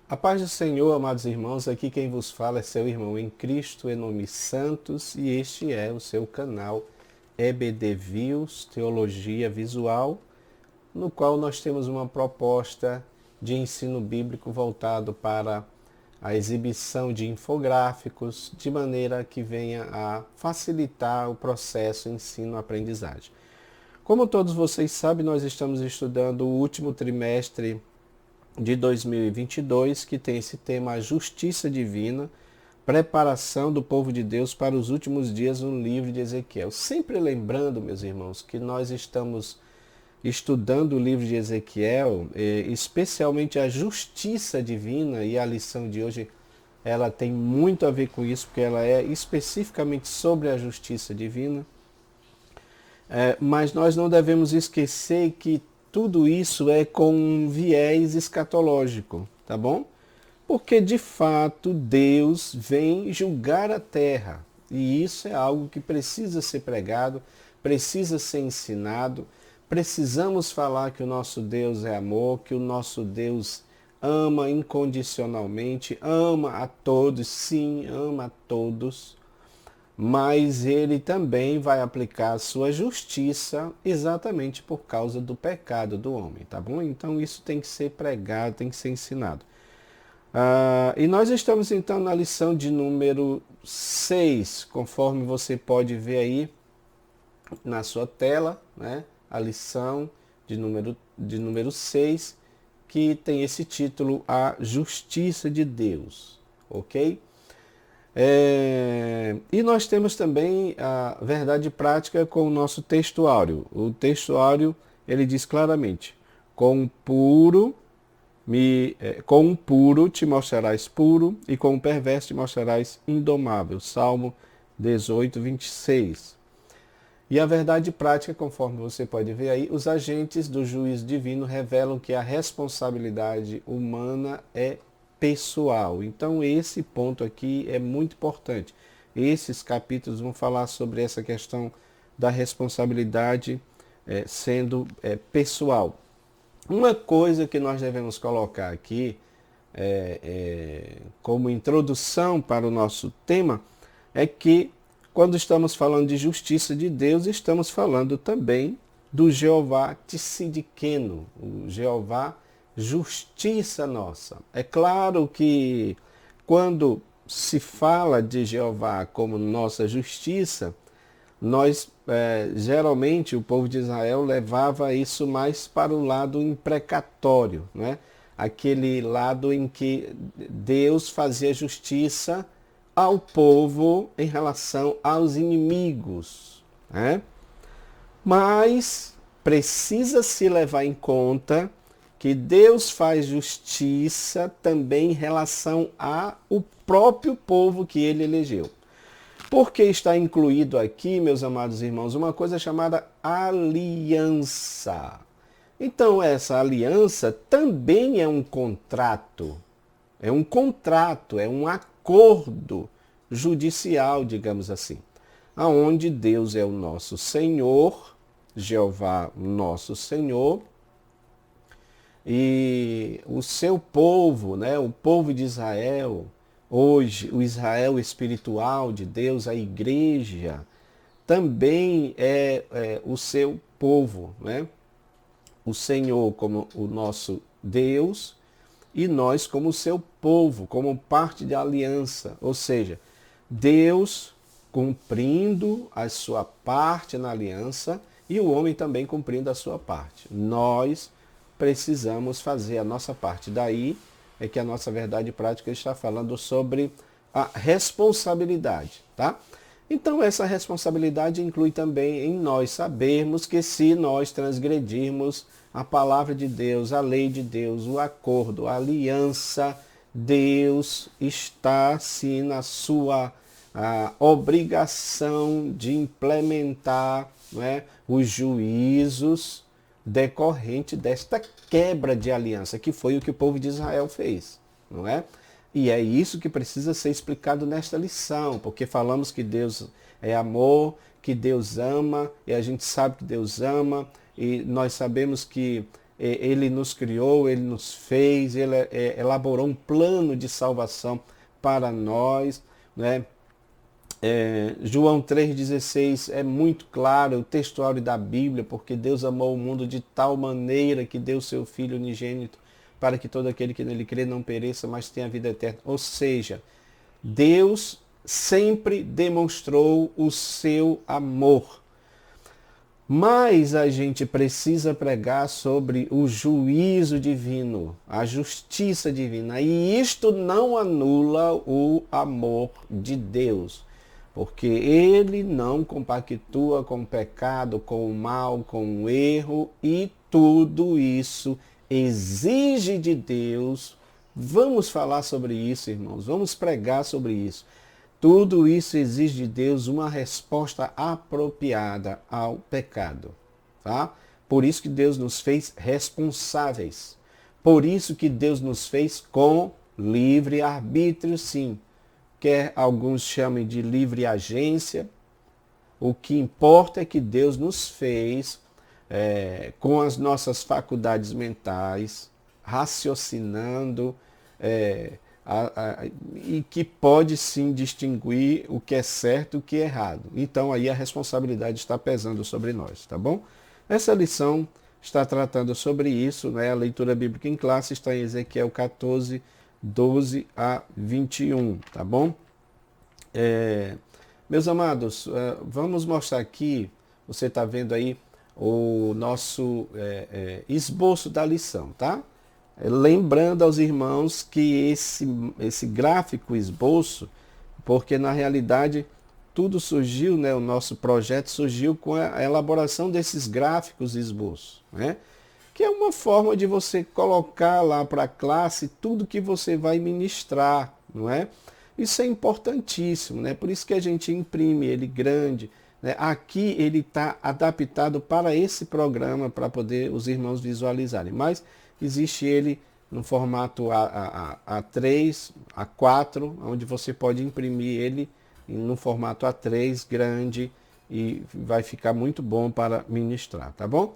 A paz do Senhor, amados irmãos, aqui quem vos fala é seu irmão em Cristo, em nome Santos, e este é o seu canal EBD Views, Teologia Visual, no qual nós temos uma proposta de ensino bíblico voltado para a exibição de infográficos, de maneira que venha a facilitar o processo ensino-aprendizagem. Como todos vocês sabem, nós estamos estudando o último trimestre de 2022, que tem esse tema, a justiça divina, preparação do povo de Deus para os últimos dias no livro de Ezequiel. Sempre lembrando, meus irmãos, que nós estamos estudando o livro de Ezequiel, especialmente a justiça divina, e a lição de hoje ela tem muito a ver com isso, porque ela é especificamente sobre a justiça divina. Mas nós não devemos esquecer que tudo isso é com um viés escatológico, tá bom? Porque de fato Deus vem julgar a terra. E isso é algo que precisa ser pregado, precisa ser ensinado. Precisamos falar que o nosso Deus é amor, que o nosso Deus ama incondicionalmente, ama a todos, sim, ama a todos. Mas ele também vai aplicar a sua justiça exatamente por causa do pecado do homem, tá bom? Então isso tem que ser pregado, tem que ser ensinado. E nós estamos então na lição de número 6, conforme você pode ver aí na sua tela, né? A lição de número 6, que tem esse título, A Justiça de Deus, ok? E nós temos também a verdade prática com o nosso textuário. O textuário, ele diz claramente, com um puro te mostrarás puro, e com um perverso te mostrarás indomável. Salmo 18, 26. E a verdade prática, conforme você pode ver aí, os agentes do juízo divino revelam que a responsabilidade humana é pessoal. Então esse ponto aqui é muito importante. Esses capítulos vão falar sobre essa questão da responsabilidade sendo pessoal. Uma coisa que nós devemos colocar aqui como introdução para o nosso tema é que quando estamos falando de justiça de Deus, estamos falando também do Jeová Tsidkenu, o Jeová justiça nossa. É claro que quando se fala de Jeová como nossa justiça, nós geralmente o povo de Israel levava isso mais para o lado imprecatório, né? Aquele lado em que Deus fazia justiça ao povo em relação aos inimigos, né? Mas precisa se levar em conta que Deus faz justiça também em relação ao próprio povo que ele elegeu. Porque está incluído aqui, meus amados irmãos, uma coisa chamada aliança. Então, essa aliança também é um contrato. É um contrato, é um acordo judicial, digamos assim. Aonde Deus é o nosso Senhor, Jeová, nosso Senhor, e o seu povo, né, o povo de Israel, hoje, o Israel espiritual de Deus, a igreja, também é o seu povo, né? O Senhor como o nosso Deus e nós como o seu povo, como parte da aliança. Ou seja, Deus cumprindo a sua parte na aliança e o homem também cumprindo a sua parte. Nós precisamos fazer a nossa parte. Daí é que a nossa verdade prática está falando sobre a responsabilidade, tá? Então essa responsabilidade inclui também em nós sabermos que se nós transgredirmos a palavra de Deus, a lei de Deus, o acordo, a aliança, Deus está sim na sua obrigação de implementar, não é, os juízos decorrente desta quebra de aliança, que foi o que o povo de Israel fez, não é? E é isso que precisa ser explicado nesta lição, porque falamos que Deus é amor, que Deus ama, e a gente sabe que Deus ama, e nós sabemos que Ele nos criou, Ele nos fez, Ele elaborou um plano de salvação para nós, né? João 3,16 é muito claro, o textuário da Bíblia, porque Deus amou o mundo de tal maneira que deu seu Filho unigênito para que todo aquele que nele crê não pereça, mas tenha vida eterna. Ou seja, Deus sempre demonstrou o seu amor. Mas a gente precisa pregar sobre o juízo divino, a justiça divina. E isto não anula o amor de Deus, porque Ele não compactua com o pecado, com o mal, com o erro, e tudo isso exige de Deus. Vamos falar sobre isso, irmãos, vamos pregar sobre isso. Tudo isso exige de Deus uma resposta apropriada ao pecado, tá? Por isso que Deus nos fez responsáveis. Por isso que Deus nos fez com livre arbítrio, sim. Quer alguns chamem de livre agência. O que importa é que Deus nos fez com as nossas faculdades mentais, raciocinando, e que pode sim distinguir o que é certo e o que é errado. Então aí a responsabilidade está pesando sobre nós, tá bom? Essa lição está tratando sobre isso, né? A leitura bíblica em classe está em Ezequiel 14, 12 a 21, tá bom? Meus amados, vamos mostrar aqui, você está vendo aí o nosso esboço da lição, tá? Lembrando aos irmãos que esse gráfico esboço, porque na realidade tudo surgiu, né, o nosso projeto surgiu com a elaboração desses gráficos esboço, né, que é uma forma de você colocar lá para a classe tudo que você vai ministrar, não é? Isso é importantíssimo, né? Por isso que a gente imprime ele grande, né? Aqui ele está adaptado para esse programa, para poder os irmãos visualizarem, mas existe ele no formato A3, A4, onde você pode imprimir ele no formato A3 grande e vai ficar muito bom para ministrar, tá bom?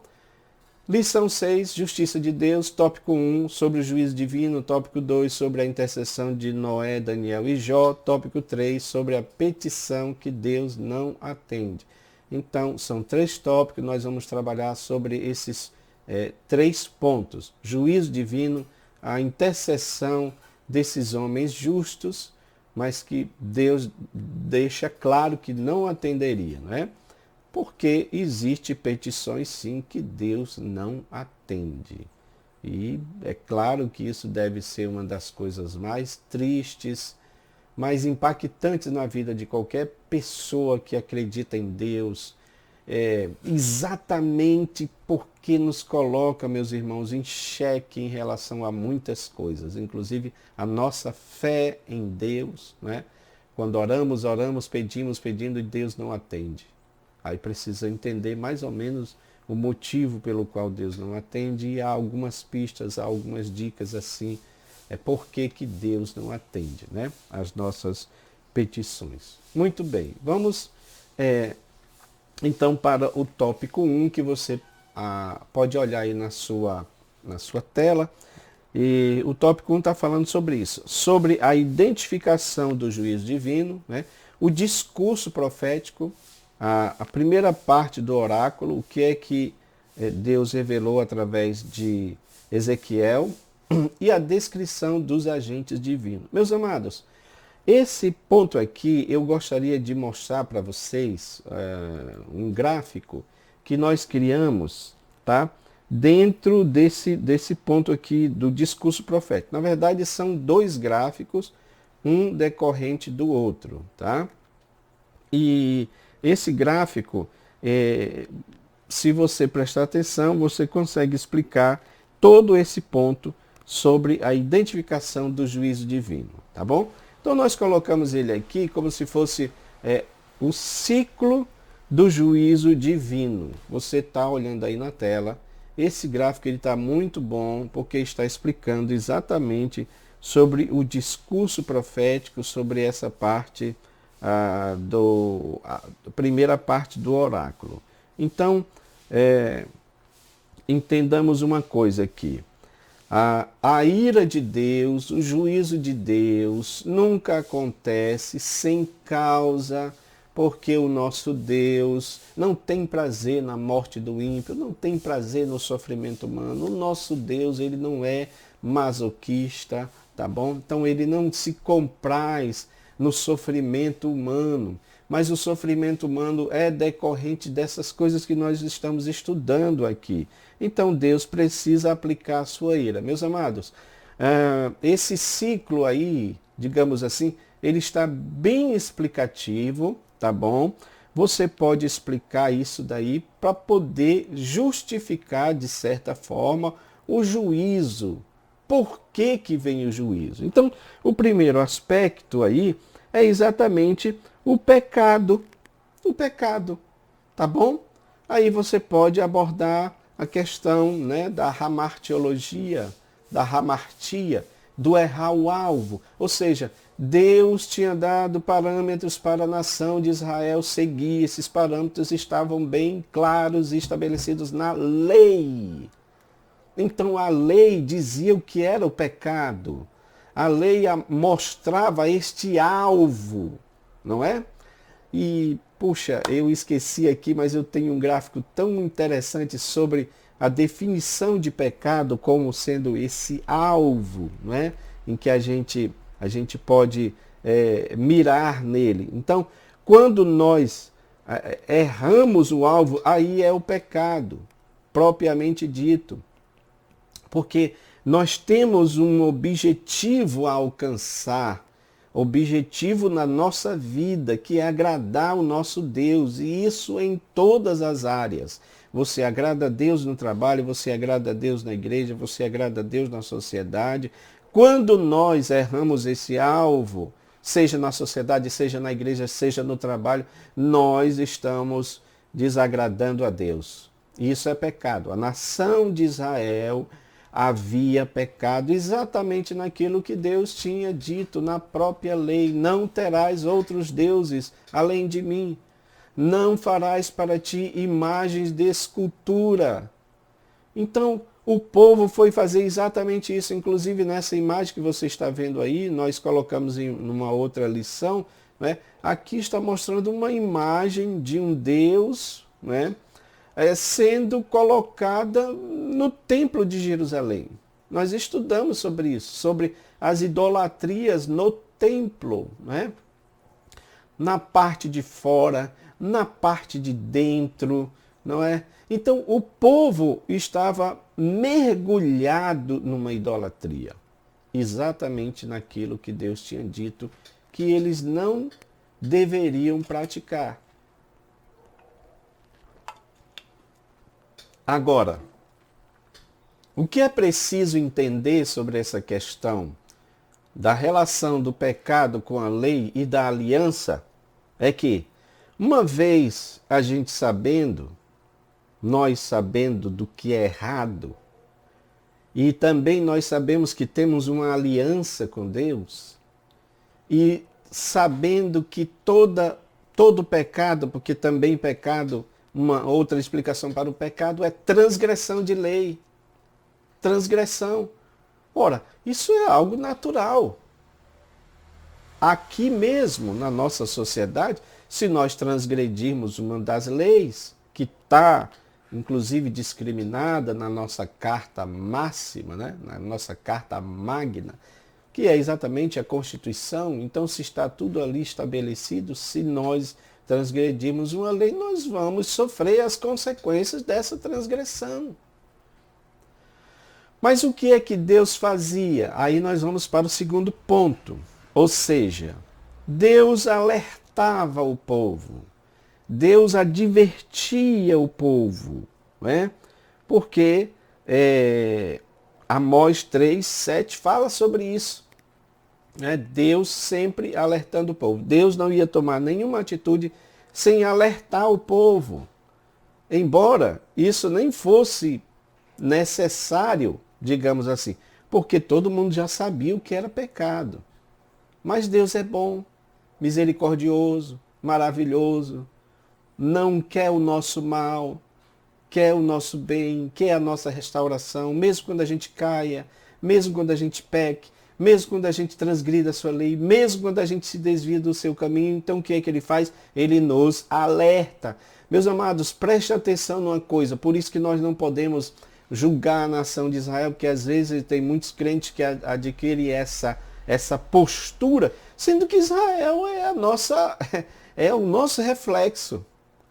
Lição 6, Justiça de Deus, tópico 1, sobre o juízo divino, tópico 2, sobre a intercessão de Noé, Daniel e Jó, tópico 3, sobre a petição que Deus não atende. Então, são 3 tópicos, nós vamos trabalhar sobre esses 3 pontos. Juízo divino, a intercessão desses homens justos, mas que Deus deixa claro que não atenderia, não é? Porque existe petições sim que Deus não atende. E é claro que isso deve ser uma das coisas mais tristes, mais impactantes na vida de qualquer pessoa que acredita em Deus, exatamente porque nos coloca, meus irmãos, em xeque em relação a muitas coisas, inclusive a nossa fé em Deus, né? Quando oramos, pedindo e Deus não atende. Aí precisa entender mais ou menos o motivo pelo qual Deus não atende, e há algumas pistas, há algumas dicas assim, por que Deus não atende, né, as nossas petições. Muito bem, vamos então para o tópico 1, que você pode olhar aí na sua tela. E o tópico 1 está falando sobre isso, sobre a identificação do juízo divino, né, o discurso profético, a primeira parte do oráculo, o que é que Deus revelou através de Ezequiel, e a descrição dos agentes divinos. Meus amados, esse ponto aqui eu gostaria de mostrar para vocês um gráfico que nós criamos, tá? Dentro desse ponto aqui do discurso profético. Na verdade, são 2 gráficos, um decorrente do outro, tá? E esse gráfico, se você prestar atenção, você consegue explicar todo esse ponto sobre a identificação do juízo divino, tá bom? Então nós colocamos ele aqui como se fosse o ciclo do juízo divino. Você está olhando aí na tela, esse gráfico está muito bom, porque está explicando exatamente sobre o discurso profético, sobre essa parte a primeira parte do oráculo. Então, entendamos uma coisa aqui. A ira de Deus, o juízo de Deus nunca acontece sem causa, porque o nosso Deus não tem prazer na morte do ímpio, não tem prazer no sofrimento humano. O nosso Deus, ele não é masoquista, tá bom? Então ele não se compraz no sofrimento humano, mas o sofrimento humano é decorrente dessas coisas que nós estamos estudando aqui. Então Deus precisa aplicar a sua ira. Meus amados, esse ciclo aí, digamos assim, ele está bem explicativo, tá bom? Você pode explicar isso daí para poder justificar, de certa forma, o juízo. Por que que vem o juízo? Então, o primeiro aspecto aí é exatamente o pecado. O pecado, tá bom? Aí você pode abordar a questão, né, da hamartiologia, da hamartia, do errar o alvo. Ou seja, Deus tinha dado parâmetros para a nação de Israel seguir. Esses parâmetros estavam bem claros e estabelecidos na lei. Então a lei dizia o que era o pecado. A lei mostrava este alvo, não é? E, puxa, eu esqueci aqui, mas eu tenho um gráfico tão interessante sobre a definição de pecado como sendo esse alvo, não é? Em que a gente pode mirar nele. Então, quando nós erramos o alvo, aí é o pecado, propriamente dito. Porque nós temos um objetivo a alcançar, objetivo na nossa vida, que é agradar o nosso Deus, e isso em todas as áreas. Você agrada a Deus no trabalho, você agrada a Deus na igreja, você agrada a Deus na sociedade. Quando nós erramos esse alvo, seja na sociedade, seja na igreja, seja no trabalho, nós estamos desagradando a Deus. Isso é pecado. A nação de Israel havia pecado exatamente naquilo que Deus tinha dito na própria lei. Não terás outros deuses além de mim. Não farás para ti imagens de escultura. Então, o povo foi fazer exatamente isso. Inclusive, nessa imagem que você está vendo aí, nós colocamos em uma outra lição, né? Aqui está mostrando uma imagem de um Deus, né? Sendo colocada no templo de Jerusalém. Nós estudamos sobre isso, sobre as idolatrias no templo, né? Na parte de fora, na parte de dentro, não é? Então o povo estava mergulhado numa idolatria, exatamente naquilo que Deus tinha dito que eles não deveriam praticar. Agora, o que é preciso entender sobre essa questão da relação do pecado com a lei e da aliança é que, uma vez a gente sabendo, nós sabendo do que é errado, e também nós sabemos que temos uma aliança com Deus, e sabendo que todo pecado, porque também pecado, uma outra explicação para o pecado é transgressão de lei. Transgressão. Ora, isso é algo natural. Aqui mesmo, na nossa sociedade, se nós transgredirmos uma das leis, que está, inclusive, discriminada na nossa carta máxima, né? Na nossa carta magna, que é exatamente a Constituição, então se está tudo ali estabelecido, se nós transgredirmos uma lei, nós vamos sofrer as consequências dessa transgressão. Mas o que é que Deus fazia? Aí nós vamos para o segundo ponto. Ou seja, Deus alertava o povo. Deus advertia o povo. Né? Porque Amós 3:7 fala sobre isso. Né? Deus sempre alertando o povo. Deus não ia tomar nenhuma atitude sem alertar o povo. Embora isso nem fosse necessário, digamos assim, porque todo mundo já sabia o que era pecado. Mas Deus é bom, misericordioso, maravilhoso, não quer o nosso mal. quer o nosso bem, quer a nossa restauração, mesmo quando a gente caia, mesmo quando a gente peque, mesmo quando a gente transgrida a sua lei, mesmo quando a gente se desvia do seu caminho. Então o que é que ele faz? Ele nos alerta. Meus amados, preste atenção numa coisa, por isso que nós não podemos julgar a nação de Israel, porque às vezes tem muitos crentes que adquirem essa postura, sendo que Israel é a nossa, é o nosso reflexo.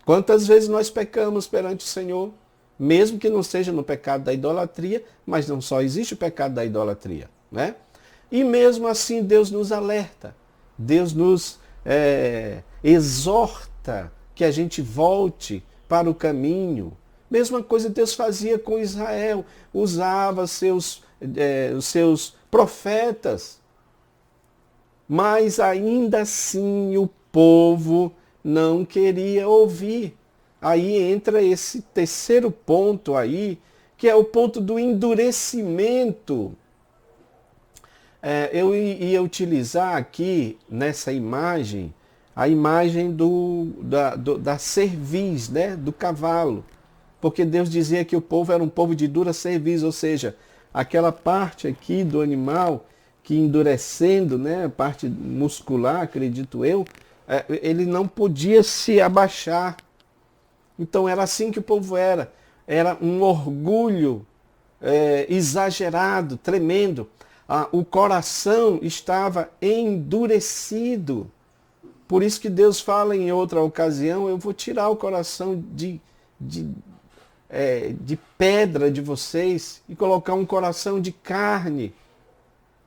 Quantas vezes nós pecamos perante o Senhor, mesmo que não seja no pecado da idolatria, mas não só existe o pecado da idolatria, né? E mesmo assim Deus nos alerta, Deus nos exorta que a gente volte para o caminho. Mesma coisa Deus fazia com Israel, usava os seus profetas, mas ainda assim o povo não queria ouvir. Aí entra esse terceiro ponto aí, que é o ponto do endurecimento. Eu ia utilizar aqui nessa imagem, a imagem da cerviz, né, do cavalo. Porque Deus dizia que o povo era um povo de dura cerviz, ou seja, aquela parte aqui do animal que endurecendo, né, a parte muscular, acredito eu, ele não podia se abaixar. Então era assim que o povo era. Era um orgulho exagerado, tremendo. O coração estava endurecido. Por isso que Deus fala em outra ocasião, eu vou tirar o coração de pedra de vocês e colocar um coração de carne,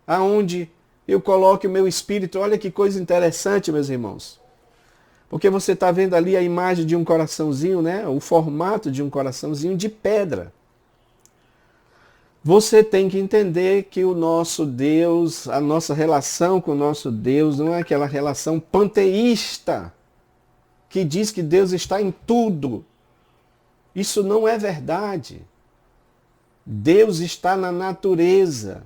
aonde eu coloque o meu espírito. Olha que coisa interessante, meus irmãos. Porque você está vendo ali a imagem de um coraçãozinho, né? O formato de um coraçãozinho de pedra. Você tem que entender que o nosso Deus, a nossa relação com o nosso Deus, não é aquela relação panteísta, que diz que Deus está em tudo. Isso não é verdade. Deus está na natureza.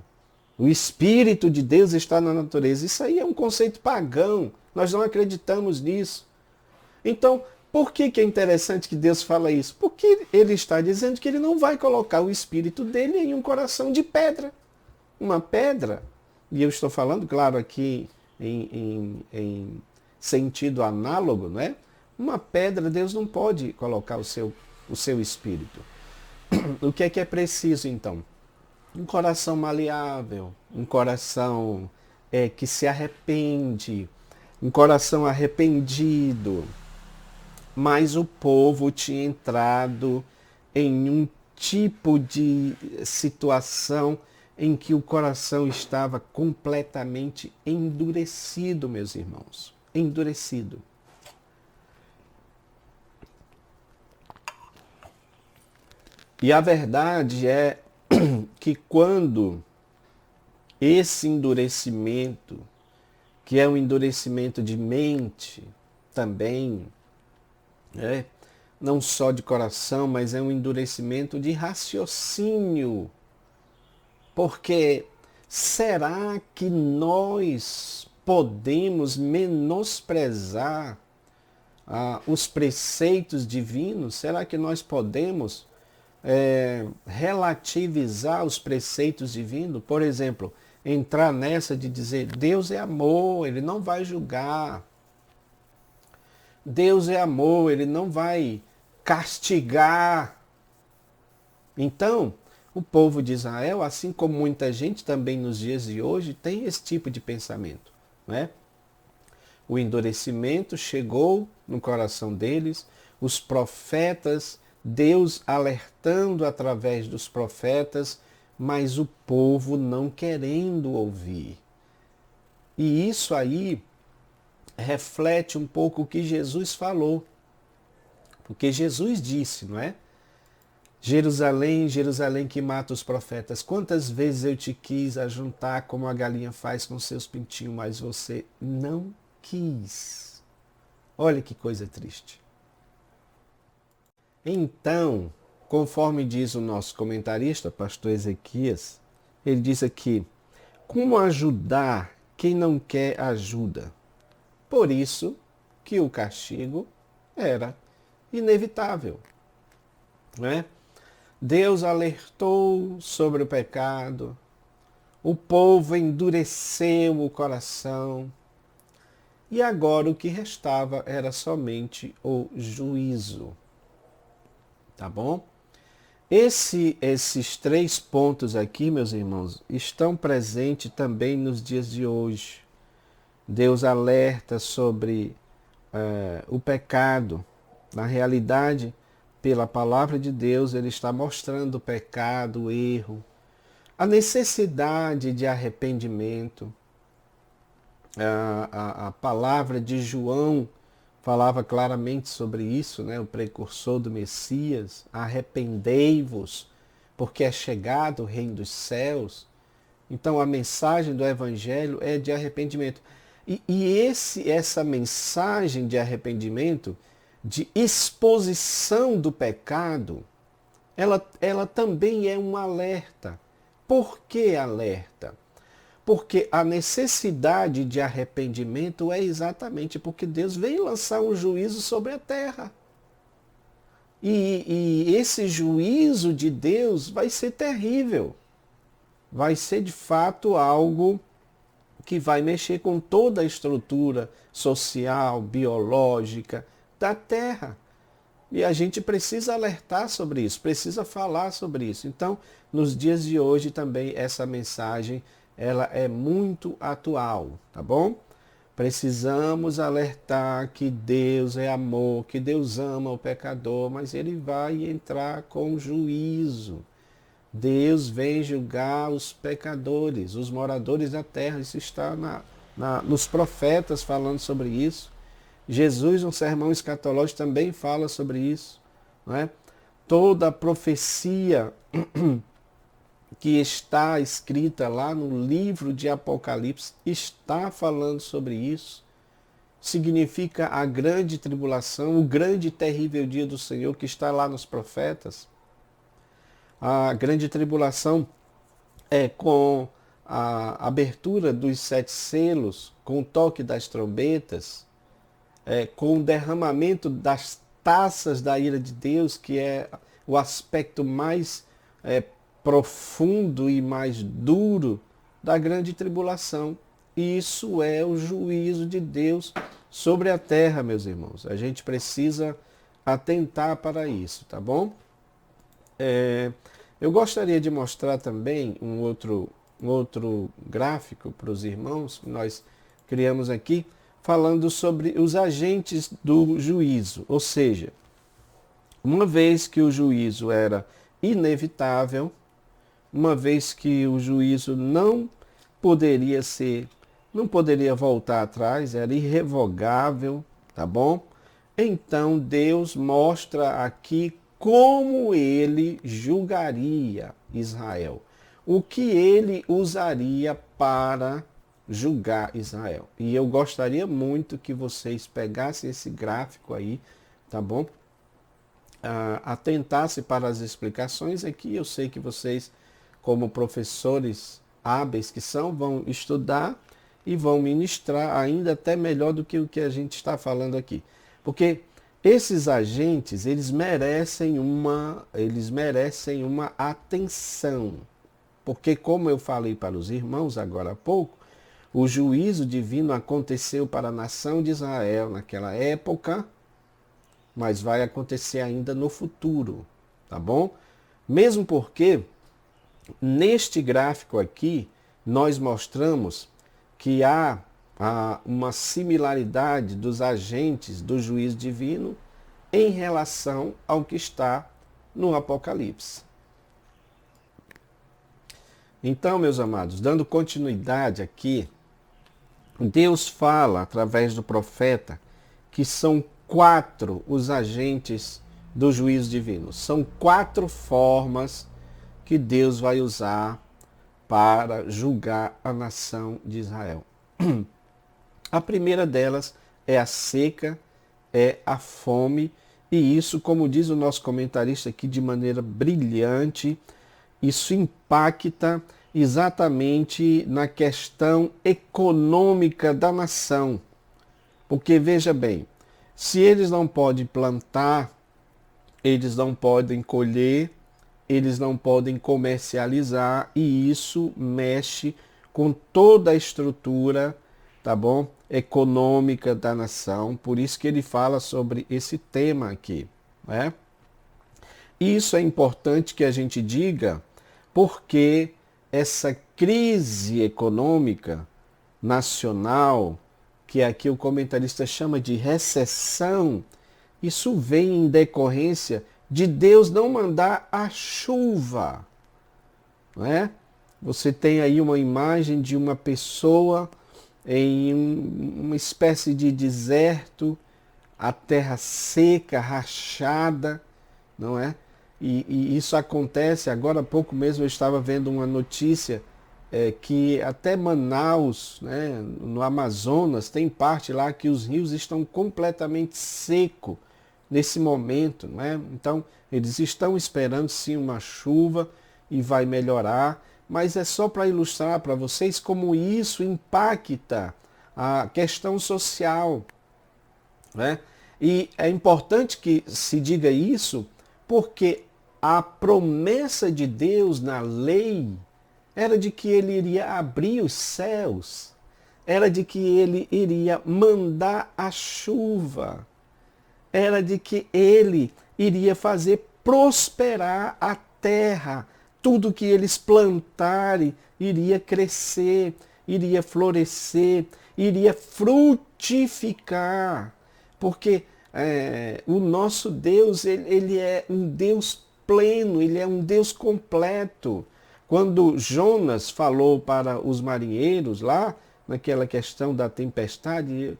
O Espírito de Deus está na natureza. Isso aí é um conceito pagão. Nós não acreditamos nisso. Então, por que é interessante que Deus fala isso? Porque ele está dizendo que ele não vai colocar o Espírito dele em um coração de pedra. Uma pedra, e eu estou falando, claro, aqui em sentido análogo, não é? Uma pedra, Deus não pode colocar o seu Espírito. O que é preciso, então? Um coração maleável, um coração que se arrepende, um coração arrependido. Mas o povo tinha entrado em um tipo de situação em que o coração estava completamente endurecido, meus irmãos. Endurecido. E a verdade é que quando esse endurecimento, que é um endurecimento de mente também, não só de coração, mas é um endurecimento de raciocínio. Porque será que nós podemos menosprezar os preceitos divinos? Será que nós podemos relativizar os preceitos divinos? Por exemplo, entrar nessa de dizer Deus é amor, ele não vai julgar. Deus é amor, ele não vai castigar. Então, o povo de Israel, assim como muita gente também nos dias de hoje, tem esse tipo de pensamento, né? O endurecimento chegou no coração deles, os profetas, Deus alertando através dos profetas, mas o povo não querendo ouvir. E isso aí reflete um pouco o que Jesus falou. Porque Jesus disse, não é? Jerusalém, Jerusalém que mata os profetas, quantas vezes eu te quis ajuntar como a galinha faz com seus pintinhos, mas você não quis. Olha que coisa triste. Então, conforme diz o nosso comentarista, pastor Ezequias, ele diz aqui, como ajudar quem não quer ajuda? Por isso que o castigo era inevitável. né? Deus alertou sobre o pecado, o povo endureceu o coração, e agora o que restava era somente o juízo. Tá bom? Esses 3 pontos aqui, meus irmãos, estão presentes também nos dias de hoje. Deus alerta sobre o pecado. Na realidade, pela palavra de Deus, ele está mostrando o pecado, o erro, a necessidade de arrependimento. A palavra de João falava claramente sobre isso, né? O precursor do Messias: arrependei-vos, porque é chegado o reino dos céus. Então a mensagem do Evangelho é de arrependimento. Essa mensagem de arrependimento, de exposição do pecado, ela também é um alerta. Por que alerta? Porque a necessidade de arrependimento é exatamente porque Deus veio lançar um juízo sobre a terra. E esse juízo de Deus vai ser terrível. Vai ser de fato algo que vai mexer com toda a estrutura social, biológica da terra. E a gente precisa alertar sobre isso, precisa falar sobre isso. Então, nos dias de hoje também essa mensagem ela é muito atual, tá bom? Precisamos alertar que Deus é amor, que Deus ama o pecador, mas ele vai entrar com juízo. Deus vem julgar os pecadores, os moradores da terra. Isso está nos profetas falando sobre isso. Jesus, no sermão escatológico, também fala sobre isso. Não é? Toda a profecia que está escrita lá no livro de Apocalipse está falando sobre isso. Significa a grande tribulação, o grande e terrível dia do Senhor que está lá nos profetas. A grande tribulação é com a abertura dos 7 selos, com o toque das trombetas, com o derramamento das taças da ira de Deus, que é o aspecto mais profundo e mais duro da grande tribulação. E isso é o juízo de Deus sobre a terra, meus irmãos. A gente precisa atentar para isso, tá bom? Eu gostaria de mostrar também um outro gráfico para os irmãos que nós criamos aqui, falando sobre os agentes do juízo. Ou seja, uma vez que o juízo era inevitável, uma vez que o juízo não poderia voltar atrás, era irrevogável, tá bom? Então Deus mostra aqui como ele julgaria Israel, o que ele usaria para julgar Israel. E eu gostaria muito que vocês pegassem esse gráfico aí, tá bom? Atentassem para as explicações aqui. Eu sei que vocês, como professores hábeis que são, vão estudar e vão ministrar ainda até melhor do que o que a gente está falando aqui. Porque esses agentes, eles merecem uma atenção. Porque, como eu falei para os irmãos agora há pouco, o juízo divino aconteceu para a nação de Israel naquela época, mas vai acontecer ainda no futuro, tá bom? Mesmo porque, neste gráfico aqui, nós mostramos que há uma similaridade dos agentes do juízo divino em relação ao que está no Apocalipse. Então, meus amados, dando continuidade aqui, Deus fala através do profeta que são 4 os agentes do juízo divino. São 4 formas que Deus vai usar para julgar a nação de Israel. A primeira delas é a seca, é a fome, e isso, como diz o nosso comentarista aqui de maneira brilhante, isso impacta exatamente na questão econômica da nação. Porque, veja bem, se eles não podem plantar, eles não podem colher, eles não podem comercializar, e isso mexe com toda a estrutura, tá bom? Econômica da nação. Por isso que ele fala sobre esse tema aqui, né? Isso é importante que a gente diga, porque essa crise econômica nacional, que aqui o comentarista chama de recessão, isso vem em decorrência de Deus não mandar a chuva, não é? Você tem aí uma imagem de uma pessoa em uma espécie de deserto, a terra seca, rachada, não é? E isso acontece, agora há pouco mesmo eu estava vendo uma notícia que até Manaus, né, no Amazonas, tem parte lá que os rios estão completamente secos nesse momento, não é? Então, eles estão esperando sim uma chuva e vai melhorar, mas é só para ilustrar para vocês como isso impacta a questão social, né? E é importante que se diga isso, porque a promessa de Deus na lei era de que ele iria abrir os céus, era de que ele iria mandar a chuva, era de que ele iria fazer prosperar a terra, tudo que eles plantarem iria crescer, iria florescer, iria frutificar, porque o nosso Deus, ele é um Deus pleno, ele é um Deus completo. Quando Jonas falou para os marinheiros lá, naquela questão da tempestade,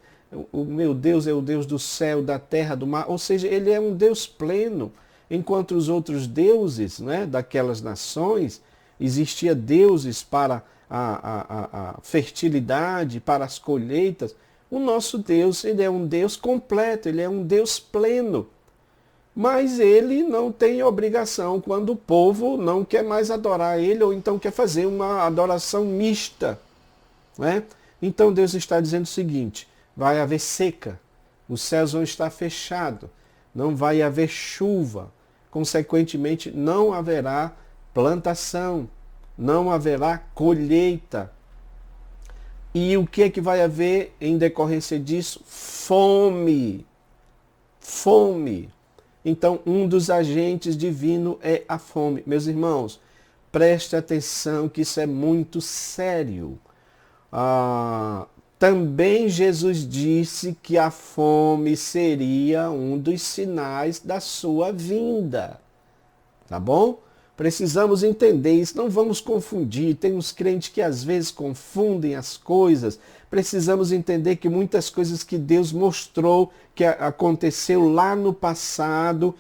o meu Deus é o Deus do céu, da terra, do mar, ou seja, ele é um Deus pleno, enquanto os outros deuses, né, daquelas nações, existia deuses para a fertilidade, para as colheitas. O nosso Deus, ele é um Deus completo, ele é um Deus pleno. Mas ele não tem obrigação quando o povo não quer mais adorar ele, ou então quer fazer uma adoração mista, né? Então Deus está dizendo o seguinte: vai haver seca, os céus vão estar fechados, não vai haver chuva, consequentemente não haverá plantação, não haverá colheita. E o que é que vai haver em decorrência disso? Fome. Fome. Então, um dos agentes divinos é a fome. Meus irmãos, preste atenção que isso é muito sério. Também Jesus disse que a fome seria um dos sinais da sua vinda. Tá bom? Precisamos entender isso, não vamos confundir. Tem uns crentes que às vezes confundem as coisas. Precisamos entender que muitas coisas que Deus mostrou que aconteceu lá no passado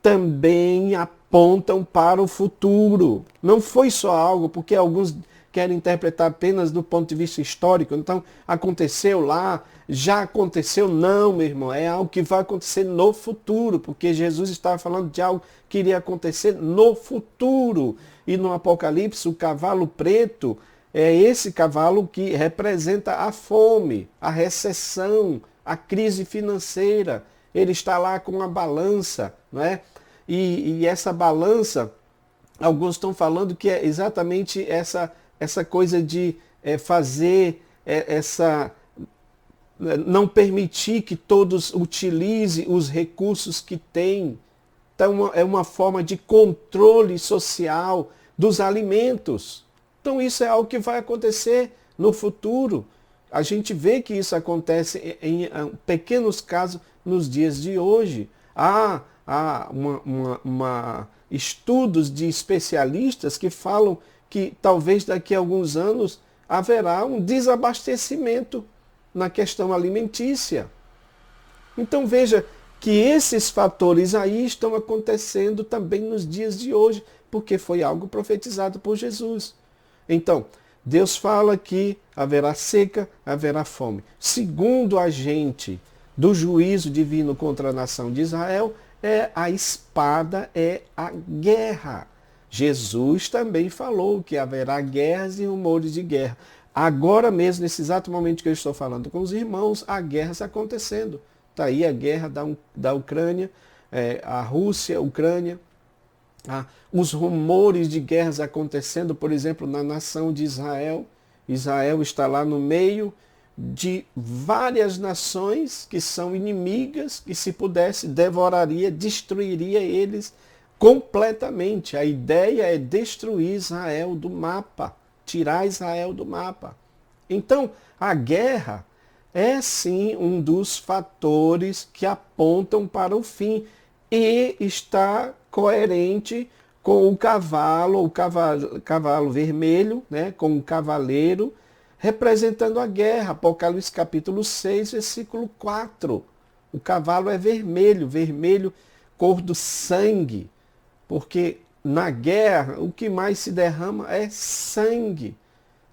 também apontam para o futuro. Não foi só algo, porque alguns querem interpretar apenas do ponto de vista histórico. Então, aconteceu lá, já aconteceu. Não, meu irmão, é algo que vai acontecer no futuro, porque Jesus estava falando de algo que iria acontecer no futuro. E no Apocalipse, o cavalo preto é esse cavalo que representa a fome, a recessão, a crise financeira. Ele está lá com uma balança, não é? E essa balança, alguns estão falando que é exatamente essa coisa de fazer não permitir que todos utilizem os recursos que têm. Então é uma forma de controle social dos alimentos. Então isso é algo que vai acontecer no futuro. A gente vê que isso acontece em pequenos casos nos dias de hoje. Há estudos de especialistas que falam que talvez daqui a alguns anos haverá um desabastecimento na questão alimentícia. Então veja que esses fatores aí estão acontecendo também nos dias de hoje, porque foi algo profetizado por Jesus. Então, Deus fala que haverá seca, haverá fome. Segundo agente do juízo divino contra a nação de Israel, é a espada, é a guerra. Jesus também falou que haverá guerras e rumores de guerra. Agora mesmo, nesse exato momento que eu estou falando com os irmãos, a guerra está acontecendo. Está aí a guerra da Ucrânia, a Rússia, a Ucrânia, os rumores de guerras acontecendo, por exemplo, na nação de Israel. Israel está lá no meio de várias nações que são inimigas, que se pudesse devoraria, destruiria eles completamente. A ideia é destruir Israel do mapa, tirar Israel do mapa. Então, a guerra é sim um dos fatores que apontam para o fim e está coerente com o cavalo vermelho, né, com o cavaleiro, representando a guerra. Apocalipse capítulo 6, versículo 4. O cavalo é vermelho, vermelho, cor do sangue, porque na guerra o que mais se derrama é sangue.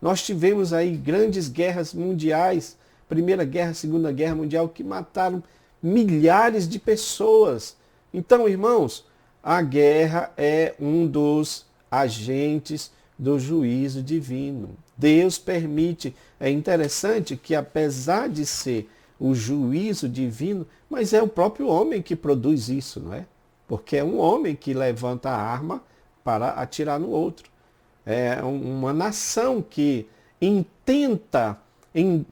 Nós tivemos aí grandes guerras mundiais, Primeira Guerra, Segunda Guerra Mundial, que mataram milhares de pessoas. Então, irmãos, a guerra é um dos agentes do juízo divino. Deus permite. É interessante que, apesar de ser o juízo divino, mas é o próprio homem que produz isso, não é? Porque é um homem que levanta a arma para atirar no outro. É uma nação que intenta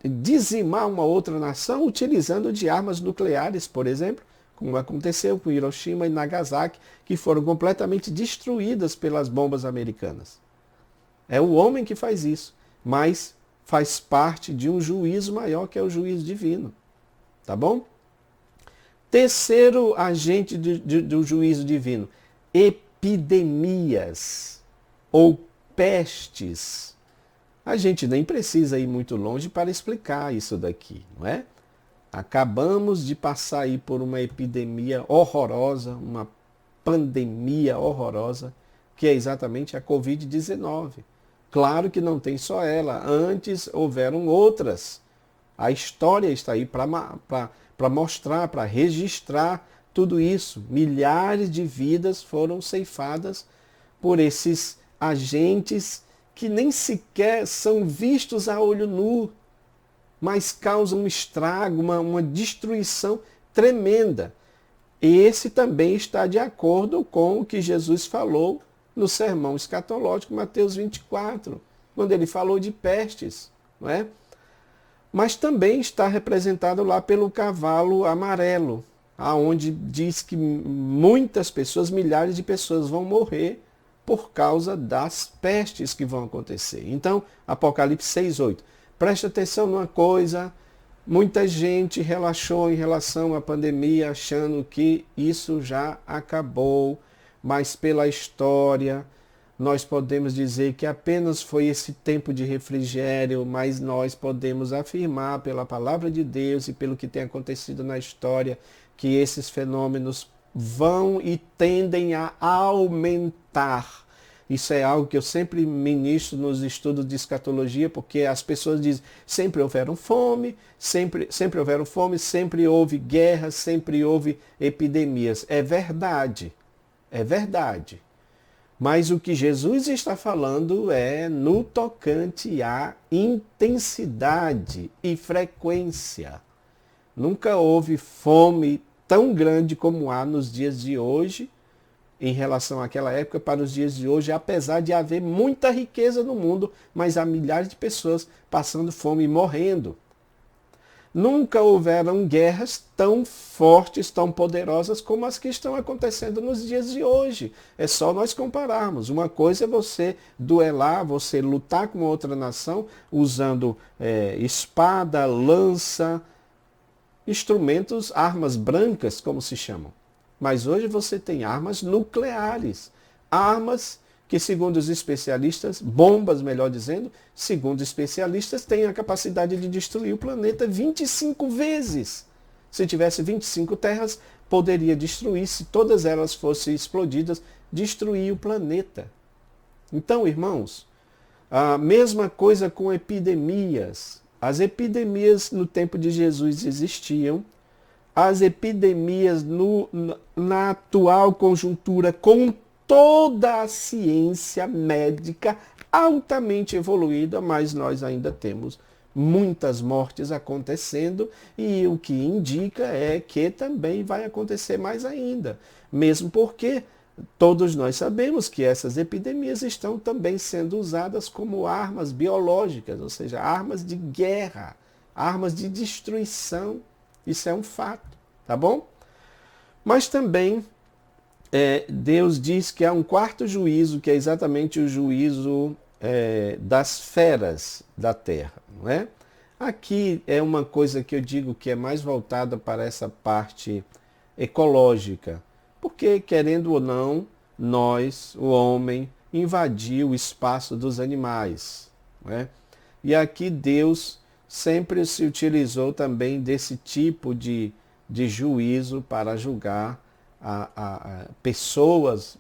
dizimar uma outra nação utilizando de armas nucleares, por exemplo, como aconteceu com Hiroshima e Nagasaki, que foram completamente destruídas pelas bombas americanas. É o homem que faz isso, mas faz parte de um juízo maior, que é o juízo divino. Tá bom? Terceiro agente do juízo divino, epidemias ou pestes. A gente nem precisa ir muito longe para explicar isso daqui, não é? Acabamos de passar aí por uma epidemia horrorosa, uma pandemia horrorosa, que é exatamente a Covid-19. Claro que não tem só ela, antes houveram outras. A história está aí para mostrar, para registrar tudo isso. Milhares de vidas foram ceifadas por esses agentes que nem sequer são vistos a olho nu, mas causam um estrago, uma destruição tremenda. Esse também está de acordo com o que Jesus falou no sermão escatológico, Mateus 24, quando ele falou de pestes, não é? Mas também está representado lá pelo cavalo amarelo, aonde diz que muitas pessoas, milhares de pessoas vão morrer por causa das pestes que vão acontecer. Então, Apocalipse 6:8. Preste atenção numa coisa, muita gente relaxou em relação à pandemia, achando que isso já acabou, mas pela história nós podemos dizer que apenas foi esse tempo de refrigério, mas nós podemos afirmar pela palavra de Deus e pelo que tem acontecido na história, que esses fenômenos vão e tendem a aumentar. Isso é algo que eu sempre ministro nos estudos de escatologia, porque as pessoas dizem, sempre houveram fome, sempre houve guerras, sempre houve epidemias. É verdade, é verdade. Mas o que Jesus está falando é no tocante à intensidade e frequência. Nunca houve fome tão grande como há nos dias de hoje, em relação àquela época para os dias de hoje, apesar de haver muita riqueza no mundo, mas há milhares de pessoas passando fome e morrendo. Nunca houveram guerras tão fortes, tão poderosas como as que estão acontecendo nos dias de hoje. É só nós compararmos. Uma coisa é você duelar, você lutar com outra nação usando espada, lança, instrumentos, armas brancas, como se chamam. Mas hoje você tem armas nucleares, armas que, segundo os especialistas, bombas, melhor dizendo, segundo especialistas, têm a capacidade de destruir o planeta 25 vezes. Se tivesse 25 terras, poderia destruir, se todas elas fossem explodidas, destruir o planeta. Então, irmãos, a mesma coisa com epidemias. As epidemias no tempo de Jesus existiam. As epidemias na atual conjuntura, com toda a ciência médica altamente evoluída, mas nós ainda temos muitas mortes acontecendo, e o que indica é que também vai acontecer mais ainda, mesmo porque todos nós sabemos que essas epidemias estão também sendo usadas como armas biológicas, ou seja, armas de guerra, armas de destruição. Isso é um fato, tá bom? Mas também Deus diz que há um quarto juízo, que é exatamente o juízo das feras da terra, não é? Aqui é uma coisa que eu digo que é mais voltada para essa parte ecológica, porque, querendo ou não, nós, o homem, invadiu o espaço dos animais, não é? E aqui Deus sempre se utilizou também desse tipo de juízo para julgar a pessoas,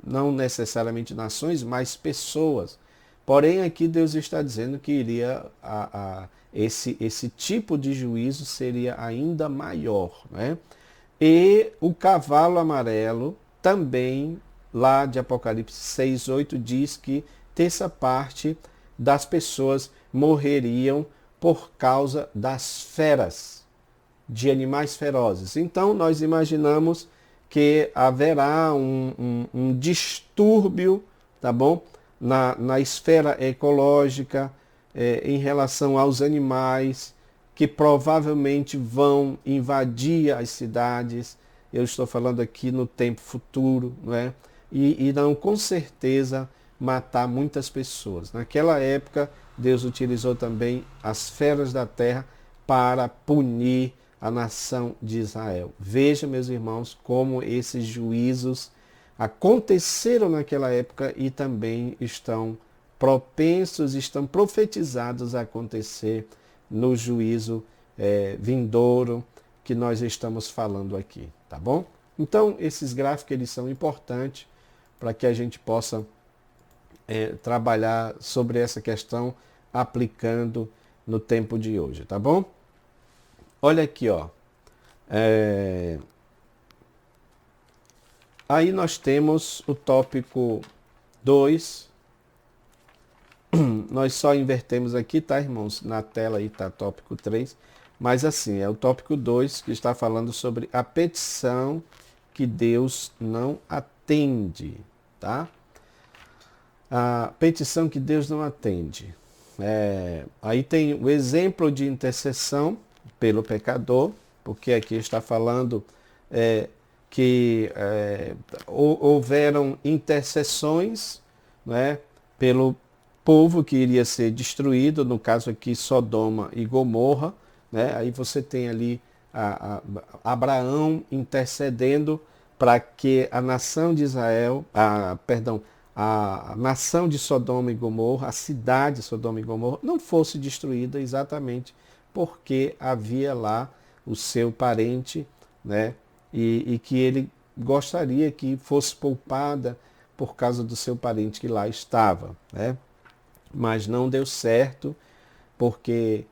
não necessariamente nações, mas pessoas. Porém, aqui Deus está dizendo que iria esse tipo de juízo seria ainda maior, né? E o cavalo amarelo também, lá de Apocalipse 6:8, diz que terça parte das pessoas morreriam por causa das feras, de animais ferozes. Então, nós imaginamos que haverá um distúrbio, tá bom? Na esfera ecológica, em relação aos animais, que provavelmente vão invadir as cidades. Eu estou falando aqui no tempo futuro, não é? E irão com certeza matar muitas pessoas. Naquela época, Deus utilizou também as feras da terra para punir a nação de Israel. Veja, meus irmãos, como esses juízos aconteceram naquela época e também estão propensos, estão profetizados a acontecer no juízo vindouro que nós estamos falando aqui, tá bom? Então, esses gráficos eles são importantes para que a gente possa trabalhar sobre essa questão aplicando no tempo de hoje, tá bom? Olha aqui, ó. Aí nós temos o tópico 2. Nós só invertemos aqui, tá, irmãos? Na tela aí tá tópico 3. Mas assim, é o tópico 2 que está falando sobre a petição que Deus não atende, tá? A petição que Deus não atende. Aí tem o exemplo de intercessão pelo pecador, porque aqui está falando que houveram intercessões, né, pelo povo que iria ser destruído, no caso aqui Sodoma e Gomorra, né? Aí você tem ali Abraão intercedendo para que a nação de Israel, a nação de Sodoma e Gomorra, a cidade de Sodoma e Gomorra, não fosse destruída exatamente porque havia lá o seu parente, né? E que ele gostaria que fosse poupada por causa do seu parente que lá estava, né? Mas não deu certo, porque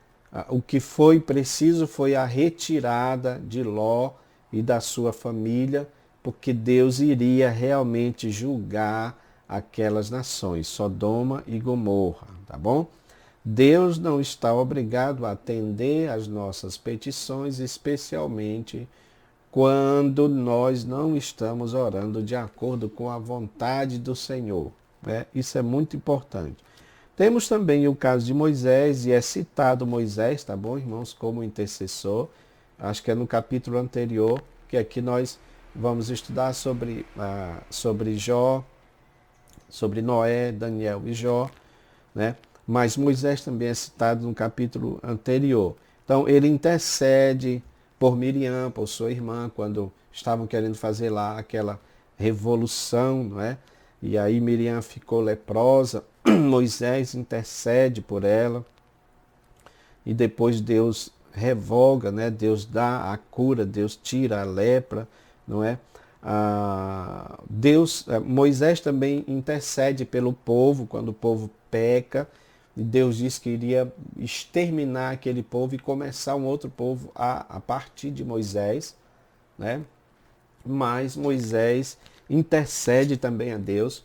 o que foi preciso foi a retirada de Ló e da sua família, porque Deus iria realmente julgar aquelas nações, Sodoma e Gomorra, tá bom? Deus não está obrigado a atender às nossas petições, especialmente quando nós não estamos orando de acordo com a vontade do Senhor, né? Isso é muito importante. Temos também o caso de Moisés, e é citado Moisés, tá bom, irmãos, como intercessor. Acho que é no capítulo anterior, que aqui nós vamos estudar sobre Jó, sobre Noé, Daniel e Jó, né? Mas Moisés também é citado no capítulo anterior. Então, ele intercede por Miriam, por sua irmã, quando estavam querendo fazer lá aquela revolução, não é? E aí Miriam ficou leprosa, Moisés intercede por ela, e depois Deus revoga, né? Deus dá a cura, Deus tira a lepra, não é? Moisés também intercede pelo povo quando o povo peca, e Deus diz que iria exterminar aquele povo e começar um outro povo a partir de Moisés, né? Mas Moisés intercede também a Deus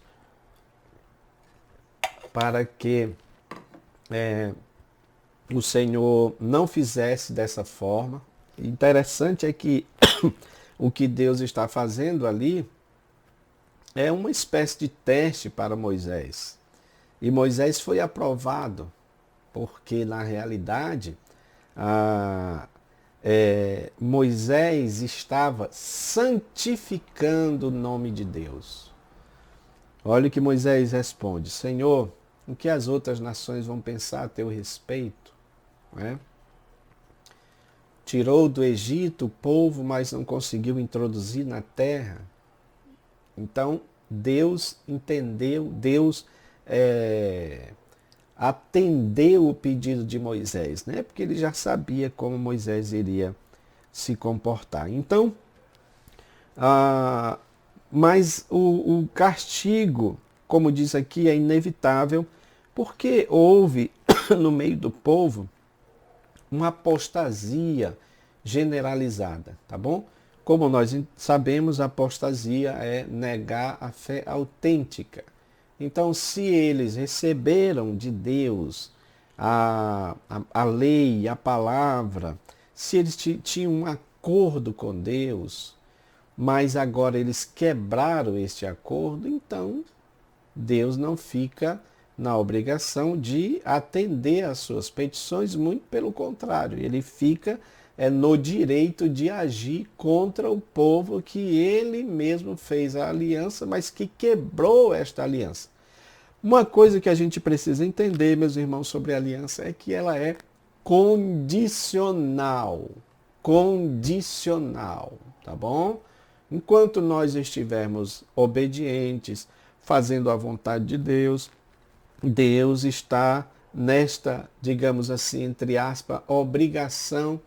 para que o Senhor não fizesse dessa forma. Interessante é que o que Deus está fazendo ali é uma espécie de teste para Moisés. E Moisés foi aprovado, porque na realidade Moisés estava santificando o nome de Deus. Olha o que Moisés responde: Senhor, o que as outras nações vão pensar a teu respeito? Não é? Tirou do Egito o povo, mas não conseguiu introduzir na terra. Então, Deus entendeu, Deus atendeu o pedido de Moisés, né? Porque ele já sabia como Moisés iria se comportar. Então, mas o castigo, como diz aqui, é inevitável, porque houve no meio do povo uma apostasia generalizada, tá bom? Como nós sabemos, a apostasia é negar a fé autêntica. Então, se eles receberam de Deus a lei, a palavra, se eles tinham um acordo com Deus, mas agora eles quebraram este acordo, então Deus não fica na obrigação de atender às suas petições, muito pelo contrário, ele fica no direito de agir contra o povo que ele mesmo fez a aliança, mas que quebrou esta aliança. Uma coisa que a gente precisa entender, meus irmãos, sobre a aliança é que ela é condicional. Condicional, tá bom? Enquanto nós estivermos obedientes, fazendo a vontade de Deus, Deus está nesta, digamos assim, entre aspas, obrigação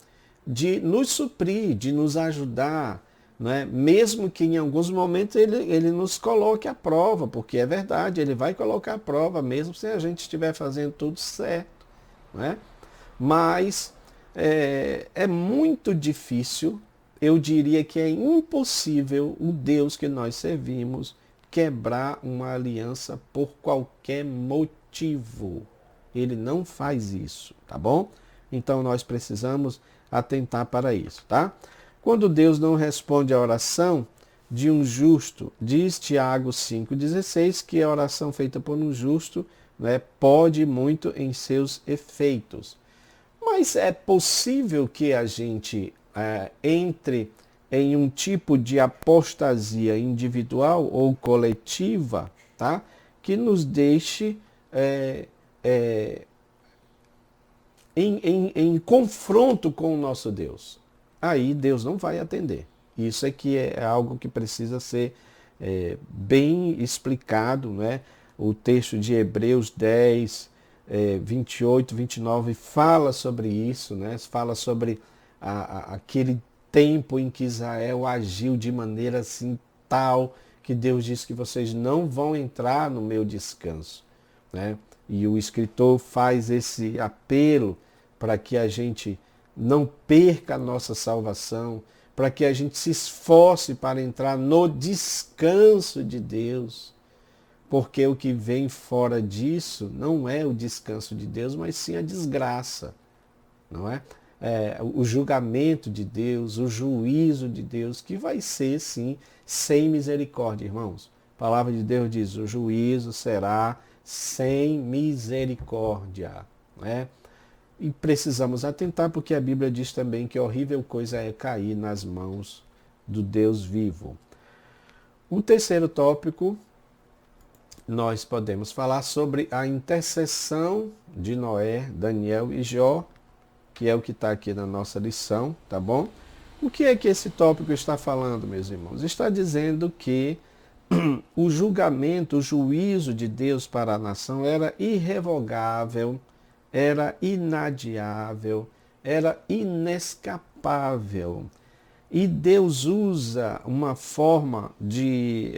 de nos suprir, de nos ajudar, não é? Mesmo que em alguns momentos ele nos coloque à prova, porque é verdade, ele vai colocar à prova, mesmo se a gente estiver fazendo tudo certo. Não é? Mas é muito difícil, eu diria que é impossível o Deus que nós servimos quebrar uma aliança por qualquer motivo. Ele não faz isso, tá bom? Então nós precisamos atentar para isso, tá? Quando Deus não responde à oração de um justo, diz Tiago 5,16 que a oração feita por um justo, né, pode muito em seus efeitos. Mas é possível que a gente entre em um tipo de apostasia individual ou coletiva, tá? Que nos deixe em confronto com o nosso Deus. Aí Deus não vai atender. Isso é que é algo que precisa ser bem explicado, né? O texto de Hebreus 10, 28, 29 fala sobre isso, né? Fala sobre aquele tempo em que Israel agiu de maneira assim tal que Deus disse que vocês não vão entrar no meu descanso, né? E o escritor faz esse apelo para que a gente não perca a nossa salvação, para que a gente se esforce para entrar no descanso de Deus, porque o que vem fora disso não é o descanso de Deus, mas sim a desgraça, não é? O julgamento de Deus, o juízo de Deus, que vai ser, sim, sem misericórdia, irmãos. A palavra de Deus diz, o juízo será sem misericórdia, né? E precisamos atentar, porque a Bíblia diz também que horrível coisa é cair nas mãos do Deus vivo. O terceiro tópico, nós podemos falar sobre a intercessão de Noé, Daniel e Jó, que é o que está aqui na nossa lição, tá bom? O que é que esse tópico está falando, meus irmãos? Está dizendo que o julgamento, o juízo de Deus para a nação era irrevogável, era inadiável, era inescapável. E Deus usa uma forma de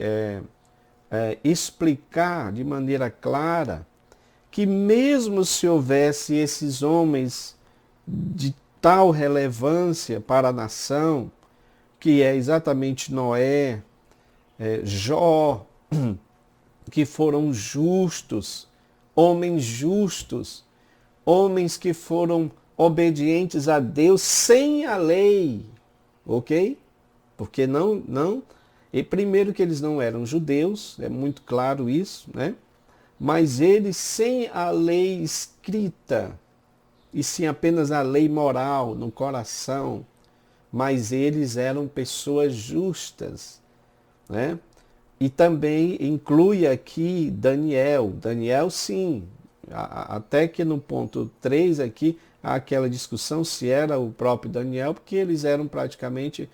explicar de maneira clara que mesmo se houvesse esses homens de tal relevância para a nação, que é exatamente Noé, Jó, que foram justos, homens justos, homens que foram obedientes a Deus sem a lei, ok? Porque e primeiro que eles não eram judeus, é muito claro isso, né? Mas eles sem a lei escrita, e sim apenas a lei moral no coração, mas eles eram pessoas justas, né? E também inclui aqui Daniel. Daniel, sim, até que no ponto 3 aqui, há aquela discussão se era o próprio Daniel, porque eles eram praticamente,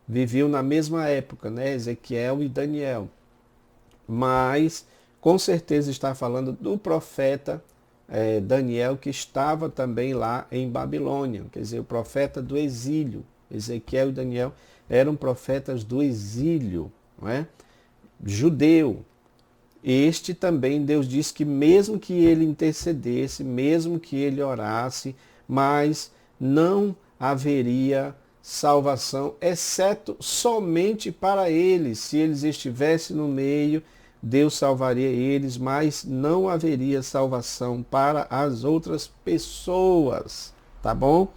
viviam na mesma época, né? Ezequiel e Daniel. Mas, com certeza está falando do profeta Daniel, que estava também lá em Babilônia, quer dizer, o profeta do exílio. Ezequiel e Daniel eram profetas do exílio, não é? Judeu. Este também, Deus disse que mesmo que ele intercedesse, mesmo que ele orasse, mas não haveria salvação, exceto somente para eles. Se eles estivessem no meio, Deus salvaria eles, mas não haveria salvação para as outras pessoas, tá bom?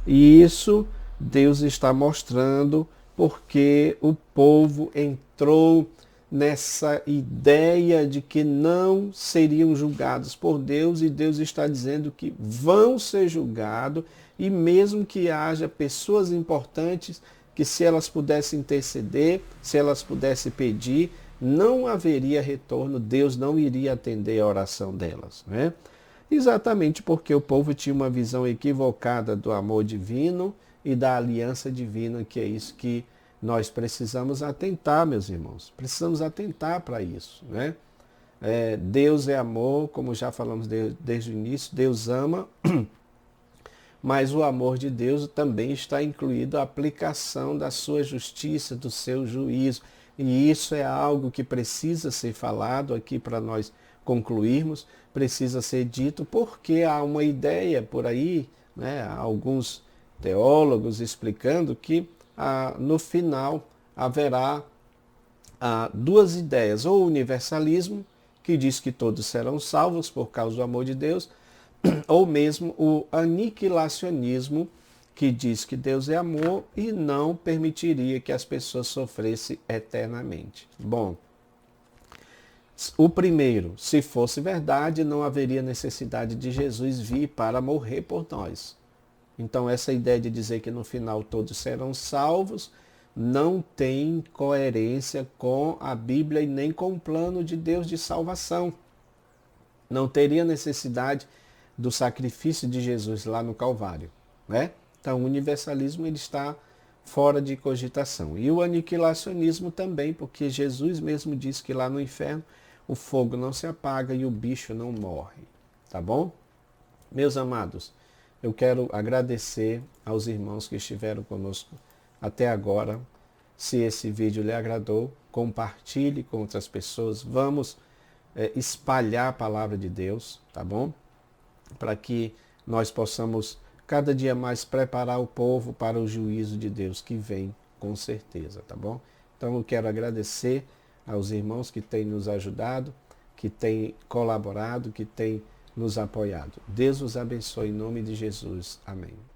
E isso Deus está mostrando porque o povo entrou nessa ideia de que não seriam julgados por Deus, e Deus está dizendo que vão ser julgados, e mesmo que haja pessoas importantes que, se elas pudessem interceder, se elas pudessem pedir, não haveria retorno, Deus não iria atender a oração delas, né? Exatamente porque o povo tinha uma visão equivocada do amor divino e da aliança divina, que é isso que nós precisamos atentar, meus irmãos. Precisamos atentar para isso, né? Deus é amor, como já falamos desde o início, Deus ama, mas o amor de Deus também está incluído a aplicação da sua justiça, do seu juízo. E isso é algo que precisa ser falado aqui para nós concluirmos, precisa ser dito, porque há uma ideia por aí, né, alguns teólogos explicando que no final haverá duas ideias, ou o universalismo, que diz que todos serão salvos por causa do amor de Deus, ou mesmo o aniquilacionismo, que diz que Deus é amor e não permitiria que as pessoas sofressem eternamente. Bom, o primeiro, se fosse verdade, não haveria necessidade de Jesus vir para morrer por nós. Então, essa ideia de dizer que no final todos serão salvos não tem coerência com a Bíblia e nem com o plano de Deus de salvação. Não teria necessidade do sacrifício de Jesus lá no Calvário, né? Então, o universalismo ele está fora de cogitação. E o aniquilacionismo também, porque Jesus mesmo disse que lá no inferno o fogo não se apaga e o bicho não morre. Tá bom? Meus amados, eu quero agradecer aos irmãos que estiveram conosco até agora. Se esse vídeo lhe agradou, compartilhe com outras pessoas. Vamos espalhar a palavra de Deus, tá bom? Para que nós possamos cada dia mais preparar o povo para o juízo de Deus que vem com certeza, tá bom? Então eu quero agradecer aos irmãos que têm nos ajudado, que têm colaborado, que têm nos apoiado. Deus os abençoe em nome de Jesus. Amém.